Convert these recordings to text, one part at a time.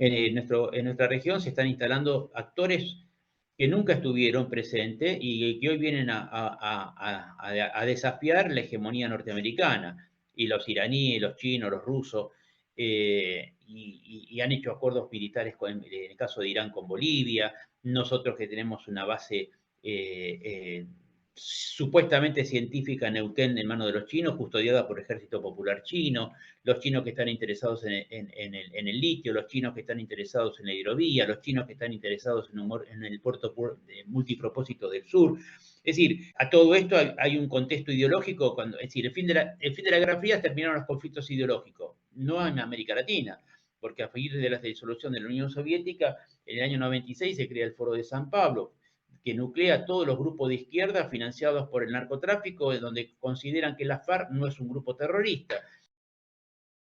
en nuestra región se están instalando actores que nunca estuvieron presentes y que hoy vienen a desafiar la hegemonía norteamericana. Y los iraníes, los chinos, los rusos, y han hecho acuerdos militares, en el caso de Irán con Bolivia, nosotros que tenemos una base supuestamente científica en Neuquén en manos de los chinos, custodiada por el Ejército Popular Chino, los chinos que están interesados en el litio, los chinos que están interesados en la hidrovía, los chinos que están interesados en el puerto multipropósito del sur. Es decir, a todo esto hay un contexto ideológico, es decir, el fin de la Guerra Fría terminaron los conflictos ideológicos, no en América Latina, porque a partir de la disolución de la Unión Soviética, en el año 96 se crea el Foro de San Pablo, que nuclea todos los grupos de izquierda financiados por el narcotráfico, donde consideran que la FARC no es un grupo terrorista.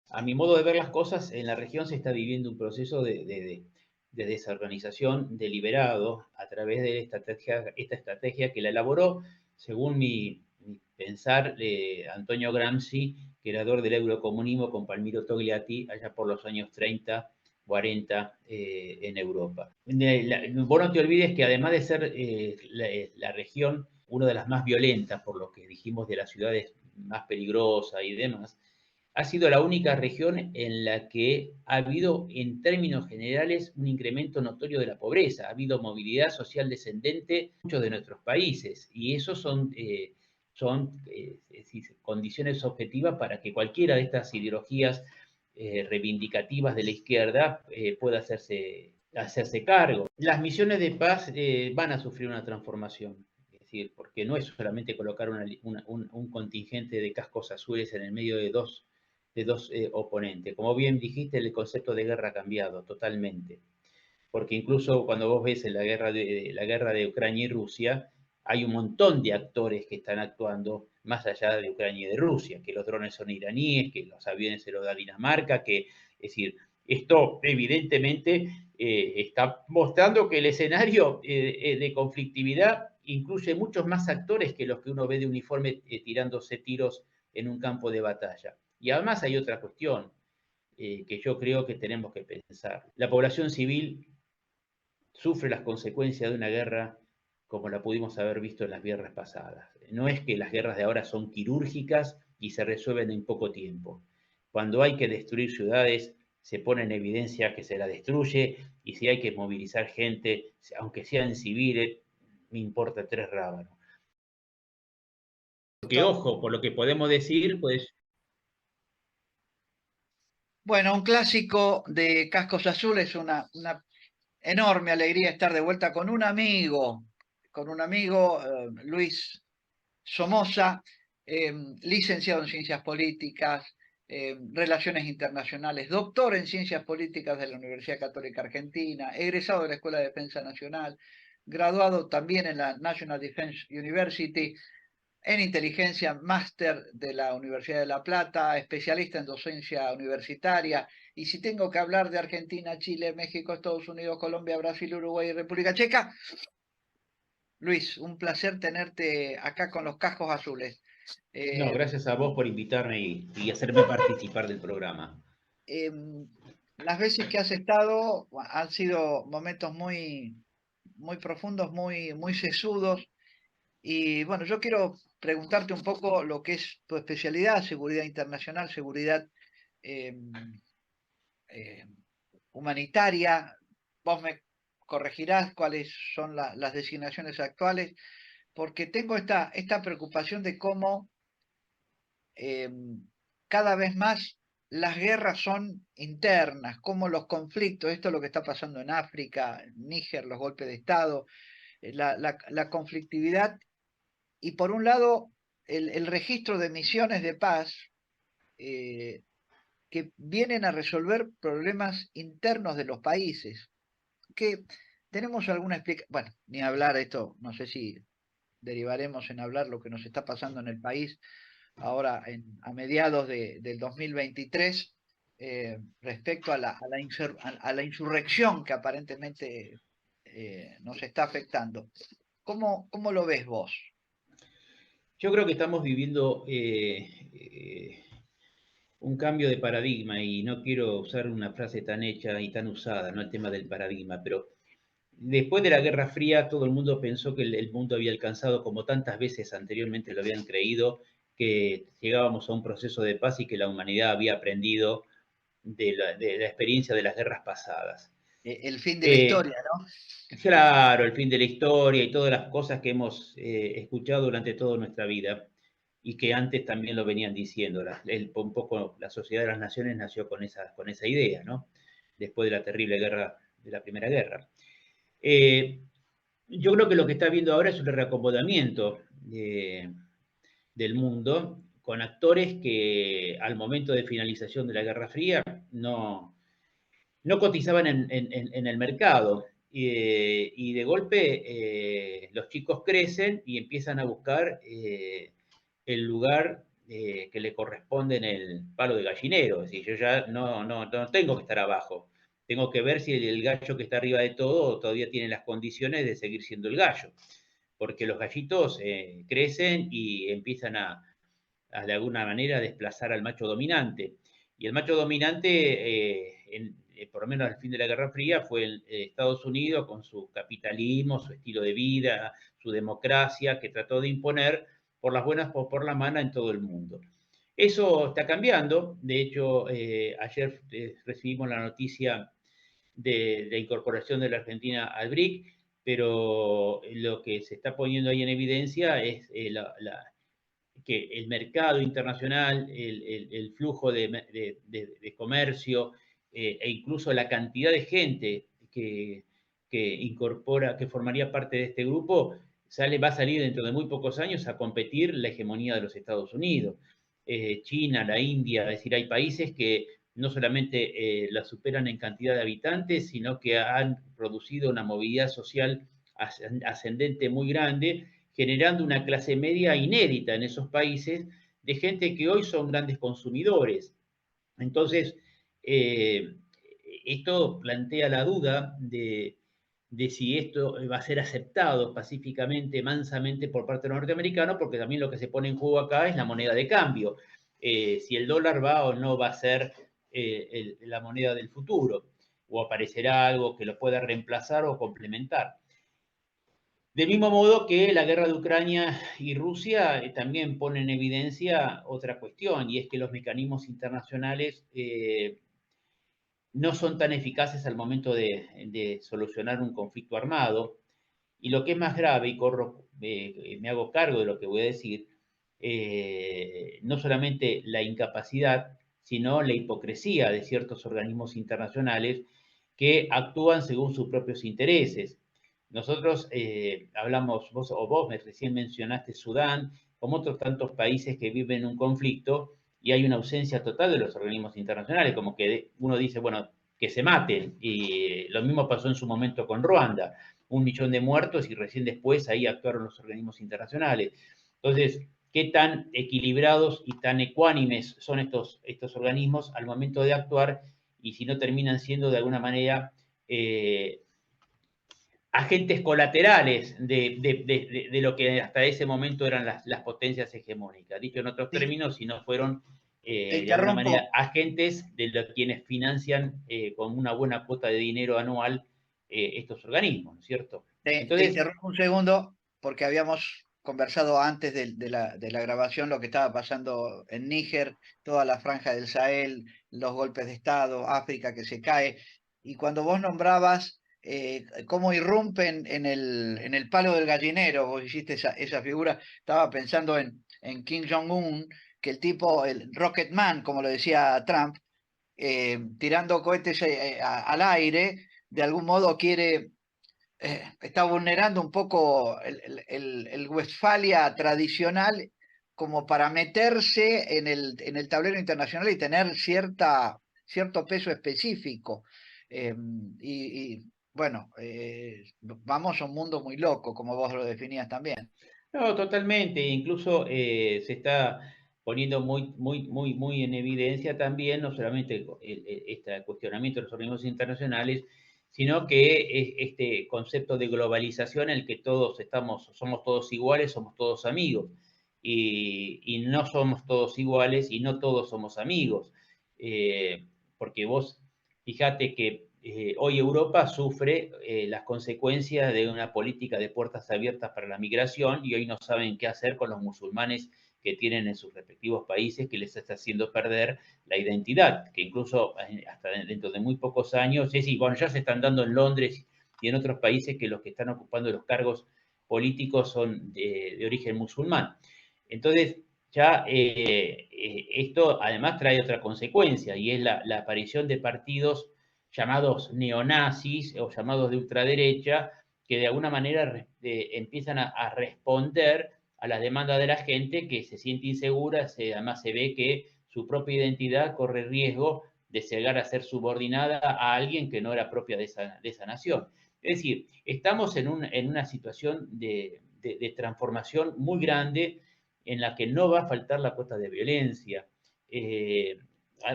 A mi modo de ver las cosas, en la región se está viviendo un proceso de desorganización deliberado a través de esta estrategia que la elaboró, según mi pensar, Antonio Gramsci, creador del eurocomunismo con Palmiro Togliatti, allá por los años 30, 40 en Europa. Vos no te olvides que además de ser la región una de las más violentas, por lo que dijimos de las ciudades más peligrosas y demás, ha sido la única región en la que ha habido, en términos generales, un incremento notorio de la pobreza. Ha habido movilidad social descendente en muchos de nuestros países y eso son condiciones objetivas para que cualquiera de estas ideologías reivindicativas de la izquierda pueda hacerse cargo. Las misiones de paz van a sufrir una transformación. Es decir, porque no es solamente colocar un contingente de cascos azules en el medio de dos oponentes. Como bien dijiste, el concepto de guerra ha cambiado totalmente, porque incluso cuando vos ves en la guerra de Ucrania y Rusia, hay un montón de actores que están actuando más allá de Ucrania y de Rusia, que los drones son iraníes, que los aviones se los da Dinamarca, es decir, esto evidentemente está mostrando que el escenario de conflictividad incluye muchos más actores que los que uno ve de uniforme tirándose tiros en un campo de batalla. Y además hay otra cuestión que yo creo que tenemos que pensar. La población civil sufre las consecuencias de una guerra como la pudimos haber visto en las guerras pasadas. No es que las guerras de ahora son quirúrgicas y se resuelven en poco tiempo. Cuando hay que destruir ciudades, se pone en evidencia que se la destruye y si hay que movilizar gente, aunque sean civiles, me importa tres rábanos. Porque, ojo, por lo que podemos decir, pues. Bueno, un clásico de Cascos Azules, una enorme alegría estar de vuelta con un amigo, Luis Somoza, licenciado en Ciencias Políticas, Relaciones Internacionales, doctor en Ciencias Políticas de la Universidad Católica Argentina, egresado de la Escuela de Defensa Nacional, graduado también en la National Defense University, en inteligencia, máster de la Universidad de La Plata, especialista en docencia universitaria. Y si tengo que hablar de Argentina, Chile, México, Estados Unidos, Colombia, Brasil, Uruguay y República Checa, Luis, un placer tenerte acá con los Cascos Azules. No, gracias a vos por invitarme y hacerme participar del programa. Las veces que has estado han sido momentos muy profundos, muy sesudos. Y bueno, yo quiero preguntarte un poco lo que es tu especialidad, seguridad internacional, seguridad eh, eh, humanitaria. Vos me corregirás cuáles son las designaciones actuales, porque tengo esta preocupación de cómo cada vez más las guerras son internas, cómo los conflictos, esto es lo que está pasando en África, en Níger, los golpes de Estado, la conflictividad. Y por un lado, el registro de misiones de paz que vienen a resolver problemas internos de los países. Que tenemos alguna explicación, bueno, ni hablar esto, no sé si derivaremos en hablar lo que nos está pasando en el país ahora a mediados del 2023 respecto a la insurrección que aparentemente nos está afectando. ¿Cómo lo ves vos? Yo creo que estamos viviendo un cambio de paradigma, y no quiero usar una frase tan hecha y tan usada, ¿no? El tema del paradigma, pero después de la Guerra Fría todo el mundo pensó que el mundo había alcanzado, como tantas veces anteriormente lo habían creído, que llegábamos a un proceso de paz y que la humanidad había aprendido de la experiencia de las guerras pasadas. El fin de la historia, ¿no? Claro, el fin de la historia y todas las cosas que hemos escuchado durante toda nuestra vida y que antes también lo venían diciendo. Un poco la Sociedad de las Naciones nació con esa idea, ¿no? Después de la terrible guerra, de la Primera Guerra. Yo creo que lo que está viendo ahora es un reacomodamiento del mundo con actores que al momento de finalización de la Guerra Fría no cotizaban en el mercado. Y de golpe los chicos crecen y empiezan a buscar el lugar que le corresponde en el palo de gallinero. Es decir, yo ya no tengo que estar abajo. Tengo que ver si el gallo que está arriba de todo todavía tiene las condiciones de seguir siendo el gallo. Porque los gallitos crecen y empiezan de alguna manera desplazar al macho dominante. Y el macho dominante, por lo menos al fin de la Guerra Fría, fue Estados Unidos con su capitalismo, su estilo de vida, su democracia, que trató de imponer por las buenas o por la mala en todo el mundo. Eso está cambiando. De hecho, ayer recibimos la noticia de la incorporación de la Argentina al BRIC, pero lo que se está poniendo ahí en evidencia es que el mercado internacional, el flujo de comercio e incluso la cantidad de gente incorpora, que formaría parte de este grupo, va a salir dentro de muy pocos años a competir la hegemonía de los Estados Unidos. China, la India, es decir, hay países que no solamente la superan en cantidad de habitantes, sino que han producido una movilidad social ascendente muy grande, generando una clase media inédita en esos países de gente que hoy son grandes consumidores. Entonces, esto plantea la duda de si esto va a ser aceptado pacíficamente, mansamente por parte de los norteamericanos, porque también lo que se pone en juego acá es la moneda de cambio. Si el dólar va o no va a ser la moneda del futuro, o aparecerá algo que lo pueda reemplazar o complementar. Del mismo modo que la guerra de Ucrania y Rusia también pone en evidencia otra cuestión, y es que los mecanismos internacionales no son tan eficaces al momento de solucionar un conflicto armado. Y lo que es más grave, y me hago cargo de lo que voy a decir, no solamente la incapacidad, sino la hipocresía de ciertos organismos internacionales que actúan según sus propios intereses. Nosotros hablamos, vos recién mencionaste Sudán, como otros tantos países que viven un conflicto y hay una ausencia total de los organismos internacionales, como que uno dice, bueno, que se maten. Y lo mismo pasó en su momento con Ruanda, 1 millón de muertos y recién después ahí actuaron los organismos internacionales. Entonces, ¿qué tan equilibrados y tan ecuánimes son estos organismos al momento de actuar? Y si no terminan siendo de alguna manera agentes colaterales de lo que hasta ese momento eran las potencias hegemónicas. Dicho en otros términos, si no fueron de alguna manera agentes de quienes financian con una buena cuota de dinero anual estos organismos, ¿no es cierto? Entonces, te interrumpo un segundo porque habíamos conversado antes de la grabación lo que estaba pasando en Níger, toda la franja del Sahel, los golpes de Estado, África que se cae, y cuando vos nombrabas cómo irrumpen en el palo del gallinero, vos hiciste esa figura, estaba pensando en Kim Jong-un, que el tipo, el Rocket Man, como lo decía Trump, tirando cohetes al aire, de algún modo quiere está vulnerando un poco el Westfalia tradicional como para meterse en el tablero internacional y tener cierto peso específico. Bueno, vamos a un mundo muy loco, como vos lo definías también. No, totalmente. Incluso se está poniendo muy en evidencia también, no solamente este cuestionamiento de los organismos internacionales, sino que este concepto de globalización en el que somos todos iguales, somos todos amigos. y no somos todos iguales y no todos somos amigos. Porque vos, fíjate que hoy Europa sufre las consecuencias de una política de puertas abiertas para la migración y hoy no saben qué hacer con los musulmanes que tienen en sus respectivos países, que les está haciendo perder la identidad, que incluso hasta dentro de muy pocos años, es decir, bueno, ya se están dando en Londres y en otros países que los que están ocupando los cargos políticos son de origen musulmán. Entonces, ya esto además trae otra consecuencia y es la aparición de partidos llamados neonazis o llamados de ultraderecha que de alguna manera empiezan a responder a las demandas de la gente que se siente insegura, además se ve que su propia identidad corre riesgo de llegar a ser subordinada a alguien que no era propia de esa nación. Es decir, estamos en una situación de transformación muy grande en la que no va a faltar la cuota de violencia.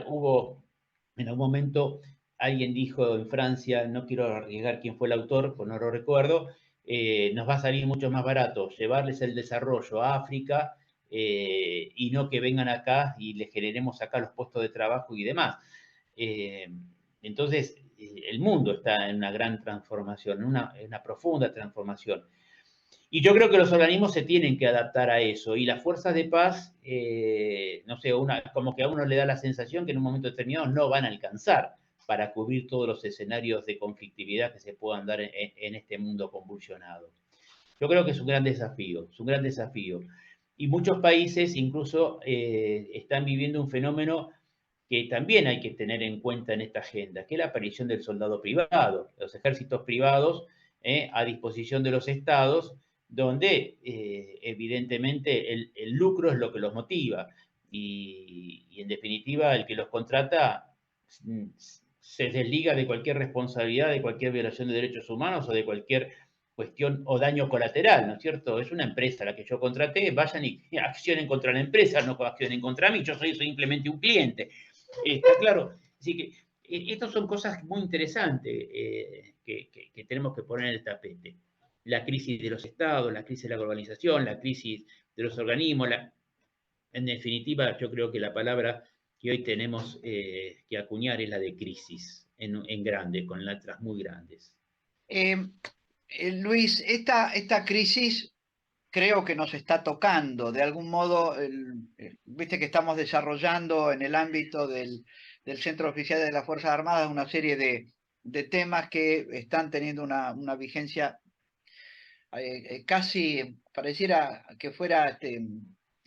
Hubo en algún momento, alguien dijo en Francia, no quiero arriesgar quién fue el autor, pues no lo recuerdo, nos va a salir mucho más barato llevarles el desarrollo a África y no que vengan acá y les generemos acá los puestos de trabajo y demás. Entonces, el mundo está en una gran transformación, en una profunda transformación. Y yo creo que los organismos se tienen que adaptar a eso. Y las fuerzas de paz, no sé, como que a uno le da la sensación que en un momento determinado no van a alcanzar para cubrir todos los escenarios de conflictividad que se puedan dar en este mundo convulsionado. Yo creo que es un gran desafío, es un gran desafío. Y muchos países incluso están viviendo un fenómeno que también hay que tener en cuenta en esta agenda, que es la aparición del soldado privado, los ejércitos privados a disposición de los estados, donde evidentemente el lucro es lo que los motiva y en definitiva el que los contrata se desliga de cualquier responsabilidad, de cualquier violación de derechos humanos o de cualquier cuestión o daño colateral, ¿no es cierto? Es una empresa la que yo contraté, vayan y accionen contra la empresa, no accionen contra mí, yo soy simplemente un cliente. Está claro. Así que estas son cosas muy interesantes que tenemos que poner en el tapete. La crisis de los estados, la crisis de la globalización, la crisis de los organismos. En definitiva, yo creo que la palabra que hoy tenemos que acuñar es la de crisis, en grande, con letras muy grandes. Luis, esta crisis creo que nos está tocando. De algún modo, viste que estamos desarrollando en el ámbito del Centro Oficial de las Fuerzas Armadas una serie de temas que están teniendo una vigencia casi, pareciera que fuera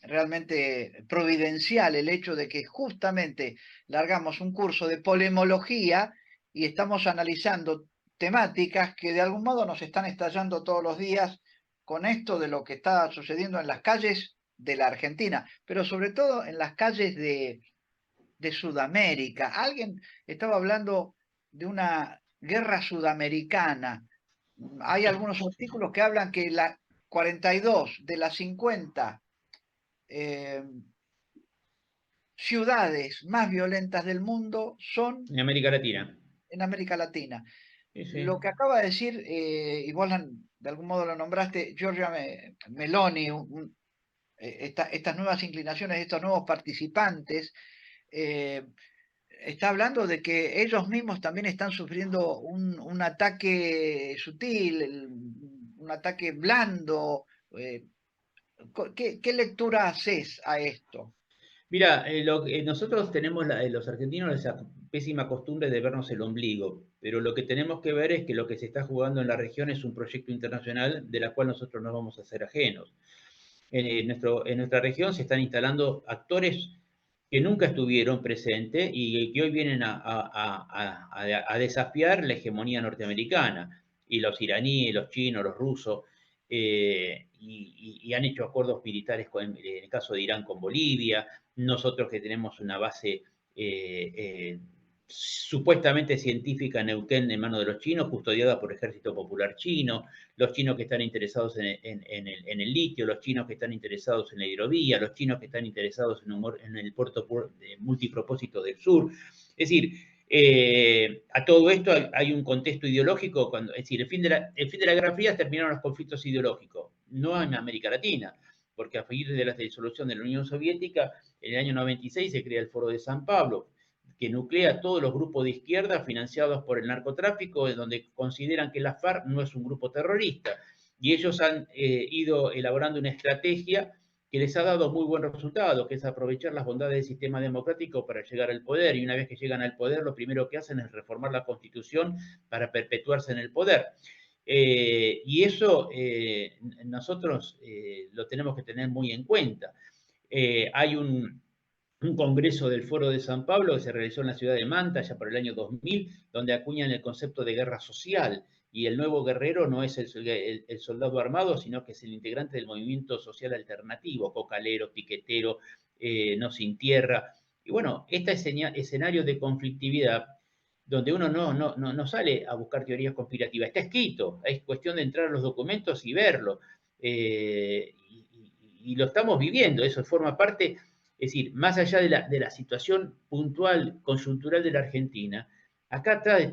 realmente providencial el hecho de que justamente largamos un curso de polemología y estamos analizando temáticas que de algún modo nos están estallando todos los días con esto de lo que está sucediendo en las calles de la Argentina, pero sobre todo en las calles de Sudamérica. Alguien estaba hablando de una guerra sudamericana. Hay algunos artículos que hablan que 42 de las 50 ciudades más violentas del mundo son En América Latina. en América Latina. Sí, sí. Lo que acaba de decir, y vos de algún modo lo nombraste, Giorgia Meloni, estas nuevas inclinaciones, estos nuevos participantes, está hablando de que ellos mismos también están sufriendo un ataque sutil, un ataque blando. ¿Qué lectura haces a esto? Mira, nosotros tenemos, los argentinos, esa pésima costumbre de vernos el ombligo, pero lo que tenemos que ver es que lo que se está jugando en la región es un proyecto internacional de la cual nosotros no vamos a ser ajenos. En nuestra región se están instalando actores que nunca estuvieron presentes y que hoy vienen a desafiar la hegemonía norteamericana. Y los iraníes, los chinos, los rusos, y han hecho acuerdos militares, en el caso de Irán con Bolivia, nosotros que tenemos una base supuestamente científica en Neuquén en manos de los chinos, custodiada por Ejército Popular Chino, los chinos que están interesados en el litio, los chinos que están interesados en la hidrovía, los chinos que están interesados en el puerto multipropósito del sur. Es decir, a todo esto hay un contexto ideológico, es decir, el fin de la Guerra Fría terminaron los conflictos ideológicos, no en América Latina. porque a partir de la disolución de la Unión Soviética, en el año 96 se crea el Foro de San Pablo, que nuclea todos los grupos de izquierda financiados por el narcotráfico, donde consideran que la FARC no es un grupo terrorista. Y ellos han ido elaborando una estrategia que les ha dado muy buen resultado, que es aprovechar las bondades del sistema democrático para llegar al poder. Y una vez que llegan al poder, lo primero que hacen es reformar la Constitución para perpetuarse en el poder. Y eso nosotros lo tenemos que tener muy en cuenta. Hay un congreso del Foro de San Pablo que se realizó en la ciudad de Manta ya por el año 2000, donde acuñan el concepto de guerra social. Y el nuevo guerrero no es el soldado armado, sino que es el integrante del movimiento social alternativo, cocalero, piquetero, no sin tierra. Y bueno, este escenario de conflictividad, donde uno no sale a buscar teorías conspirativas, está escrito, es cuestión de entrar a los documentos y verlo. Y lo estamos viviendo, eso forma parte, es decir, más allá de la situación puntual, coyuntural de la Argentina, acá atrás de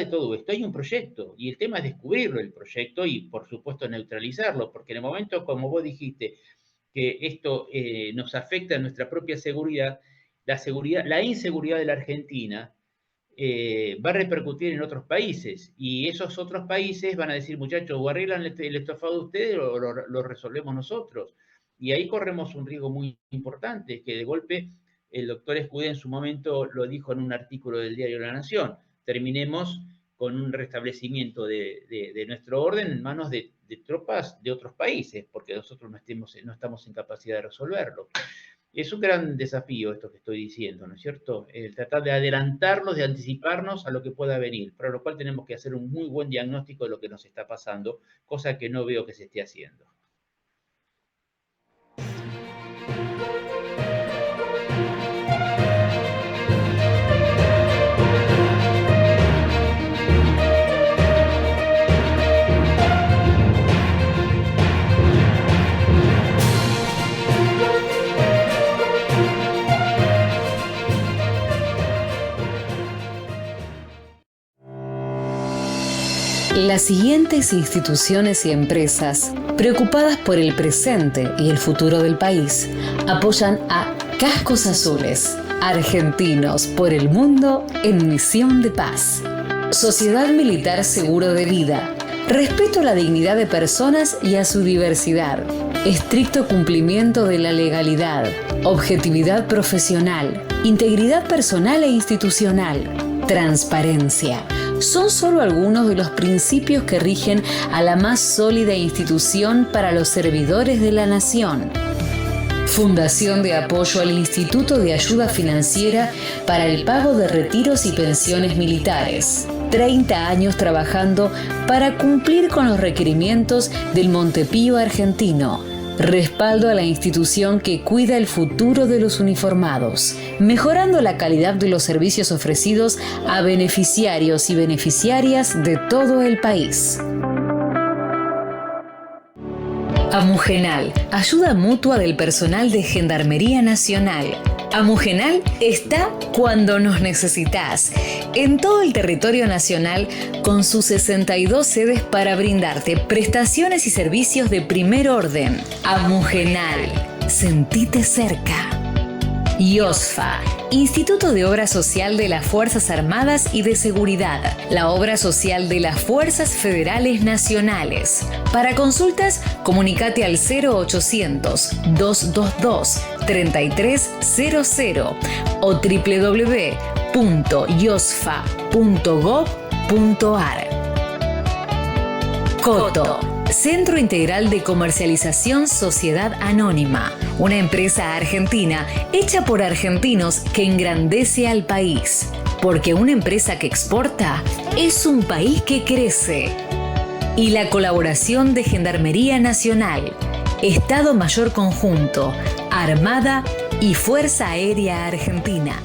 todo esto hay un proyecto, y el tema es descubrirlo, el proyecto, y por supuesto neutralizarlo, porque en el momento, como vos dijiste, que esto nos afecta a nuestra propia seguridad, la inseguridad de la Argentina va a repercutir en otros países, y esos otros países van a decir, muchachos, o arreglan el estofado de ustedes o lo resolvemos nosotros. Y ahí corremos un riesgo muy importante, que de golpe el doctor Escudé en su momento lo dijo en un artículo del diario La Nación, terminemos con un restablecimiento de nuestro orden en manos de tropas de otros países, porque nosotros no estamos en capacidad de resolverlo. Es un gran desafío esto que estoy diciendo, ¿no es cierto? El tratar de adelantarnos, de anticiparnos a lo que pueda venir, para lo cual tenemos que hacer un muy buen diagnóstico de lo que nos está pasando, cosa que no veo que se esté haciendo. Las siguientes instituciones y empresas, preocupadas por el presente y el futuro del país, apoyan a Cascos Azules, argentinos por el mundo en misión de paz. Sociedad Militar Seguro de Vida, respeto a la dignidad de personas y a su diversidad, estricto cumplimiento de la legalidad, objetividad profesional, integridad personal e institucional, transparencia. Son solo algunos de los principios que rigen a la más sólida institución para los servidores de la nación. Fundación de apoyo al Instituto de Ayuda Financiera para el pago de retiros y pensiones militares. 30 años trabajando para cumplir con los requerimientos del Montepío argentino. Respaldo a la institución que cuida el futuro de los uniformados, mejorando la calidad de los servicios ofrecidos a beneficiarios y beneficiarias de todo el país. Amugenal, ayuda mutua del personal de Gendarmería Nacional. Amugenal está cuando nos necesitas, en todo el territorio nacional, con sus 62 sedes para brindarte prestaciones y servicios de primer orden. Amugenal, sentite cerca. IOSFA, Instituto de Obra Social de las Fuerzas Armadas y de Seguridad, la obra social de las Fuerzas Federales Nacionales. Para consultas, comunícate al 0800-222-3300 o www.iosfa.gov.ar. Coto, Centro Integral de Comercialización Sociedad Anónima, una empresa argentina hecha por argentinos que engrandece al país. Porque una empresa que exporta es un país que crece. Y la colaboración de Gendarmería Nacional, Estado Mayor Conjunto, Armada y Fuerza Aérea Argentina.